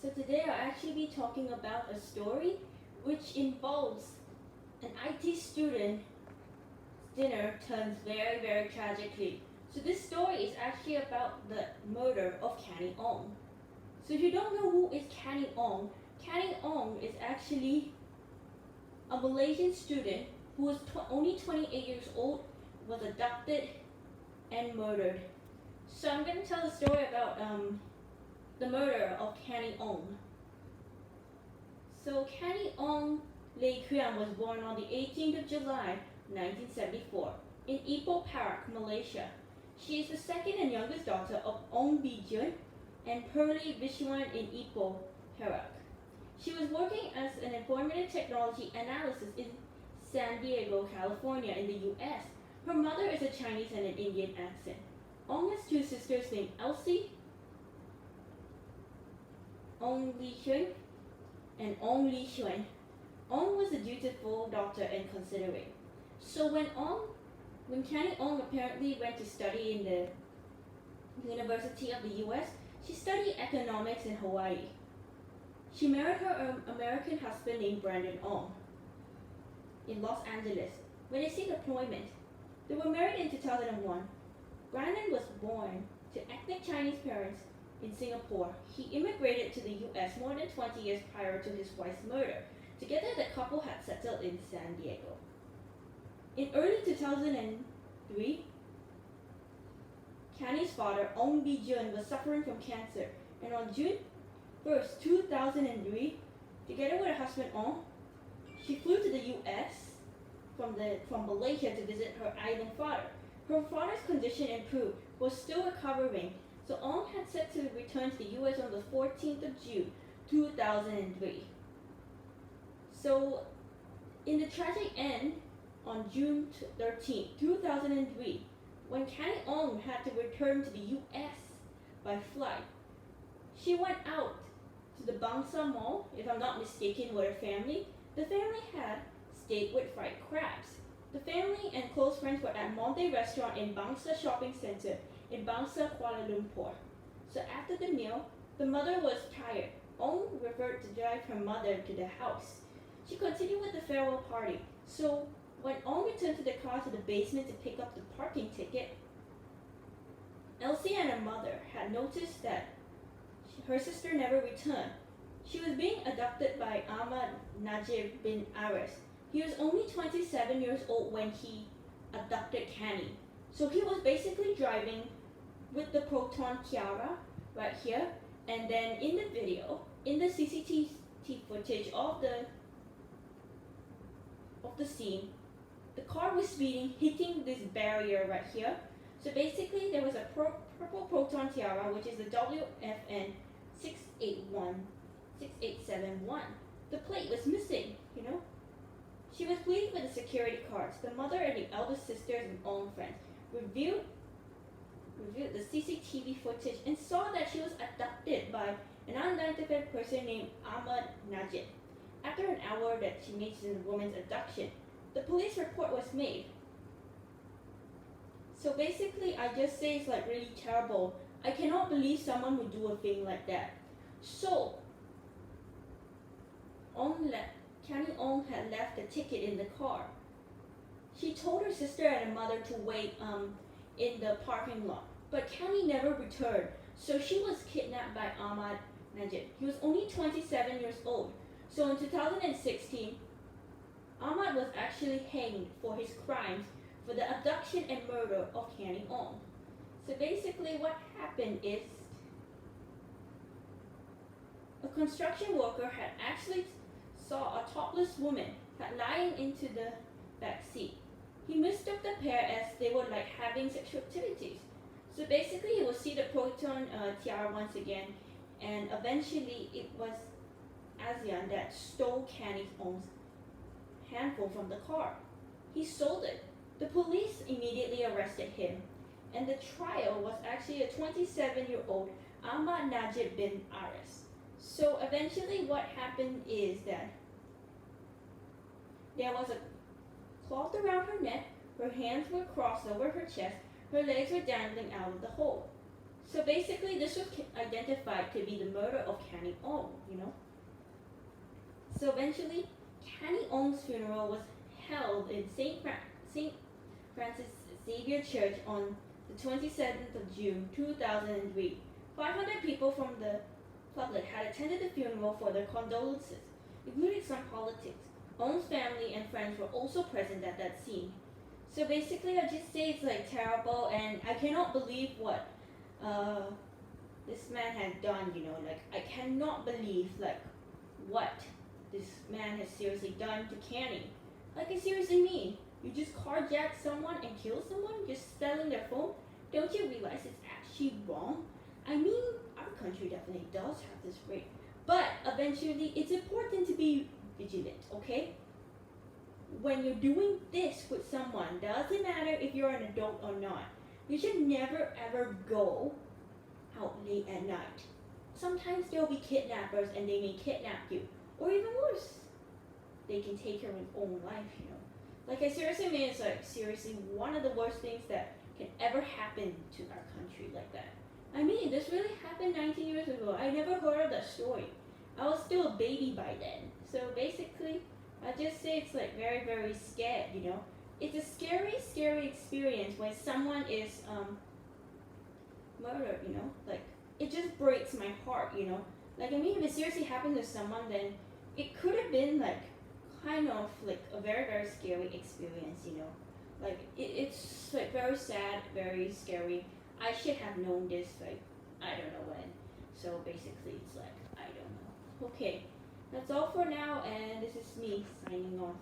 So today I'll actually be talking about a story which involves an IT student dinner turns very, very tragically. So this story is actually about the murder of Canny Ong. So if you don't know who is Canny Ong is actually a Malaysian student who was only 28 years old, was abducted and murdered. So I'm going to tell the story about the murder of Canny Ong. So Canny Ong Lei Krian was born on the 18th of July 1974 in Ipoh, Perak, Malaysia. She is the second and youngest daughter of Ong Bijun and Pearly Vishwan in Ipoh, Perak. She was working as an informative technology analyst in San Diego, California in the US. Her mother is a Chinese and an Indian accent. Ong has two sisters named Elsie, Ong Li Shun, and Ong Li Xuan. Ong was a dutiful daughter and considerate. So when Canny Ong apparently went to study in the University of the US, she studied economics in Hawaii. She married her American husband named Brandon Ong in Los Angeles. When they seek employment, they were married in 2001. Brandon was born to ethnic Chinese parents in Singapore. He immigrated to the US more than 20 years prior to his wife's murder. Together, the couple had settled in San Diego. In early 2003, Canny's father, Ong Bijun, was suffering from cancer, and on June 1st, 2003, together with her husband Ong, she flew to the US from Malaysia to visit her ailing father. Her father's condition improved, was still recovering, so Ong had set to return to the US on the 14th of June, 2003. So, in the tragic end, on June 13, 2003, when Canny Ong had to return to the US by flight, she went out to the Bangsa Mall, if I'm not mistaken, with her family. The family had steak with fried crabs. The family and close friends were at Monday Restaurant in Bangsa Shopping Center in Bangsa, Kuala Lumpur. So after the meal, the mother was tired. Ong referred to drive her mother to the house. She continued with the farewell party. So when Ong returned to the car to the basement to pick up the parking ticket, Elsie and her mother had noticed that her sister never returned. She was being abducted by Ahmad Najib bin Aris. He was only 27 years old when he abducted Canny. So he was basically driving with the Proton Tiara right here, and then in the video, in the CCTV footage of the scene, the car was speeding, hitting this barrier right here. So basically there was a purple Proton Tiara, which is the WFN 6871. The plate was missing, She was pleading with the security guards. The mother and the eldest sisters and Ong friends reviewed the CCTV footage and saw that she was abducted by an unidentified person named Ahmad Najib. After an hour that she mentioned the woman's abduction, the police report was made. So basically, I just say it's like really terrible. I cannot believe someone would do a thing like that. So, Canny Ong had left the ticket in the car. She told her sister and her mother to wait in the parking lot, but Canny never returned. So she was kidnapped by Ahmad Najib. He was only 27 years old. So in 2016, Ahmad was actually hanged for his crimes for the abduction and murder of Canny Ong. So basically what happened is a construction worker had actually saw a topless woman lying into the back seat. He mistook the pair as they were like having sexual activities. So basically he will see the Proton Tiara once again, and eventually it was ASEAN that stole Canny Ong's handphone from the car. He sold it. The police immediately arrested him, and the trial was actually a 27-year-old Ahmad Najib bin Aris. So eventually what happened is that there was a cloth around her neck, her hands were crossed over her chest, her legs were dangling out of the hole. So basically this was identified to be the murder of Canny Ong, you know. So eventually, Canny Ong's funeral was held in St. Francis Xavier Church on the 27th of June 2003. 500 people from the public had attended the funeral for their condolences, including some politics. Ong's family and friends were also present at that scene. So basically, I just say it's like terrible, and I cannot believe what this man had done. You know, like I cannot believe like what this man has seriously done to Canny. Like I seriously mean, you just carjack someone and kill someone just selling their phone. Don't you realize it's actually wrong? I mean, our country definitely does have this rate, but eventually, it's important to be vigilant. Okay? When you're doing this with someone, doesn't matter if you're an adult or not, you should never ever go out late at night. Sometimes there'll be kidnappers and they may kidnap you, or even worse, they can take your own life, you know. Like I seriously mean, it's like seriously one of the worst things that can ever happen to our country like that. I mean, this really happened 19 years ago. I never heard of that story. I was still a baby by then. So basically, I just say it's like very, very scared, you know. It's a scary, scary experience when someone is murdered, you know. Like, it just breaks my heart, you know. Like, I mean, if it seriously happened to someone, then it could have been like kind of like a very, very scary experience, you know. Like, it's like very sad, very scary. I should have known this, like, I don't know when. So basically, it's like, I don't know. Okay, that's all for now, and this is me signing off.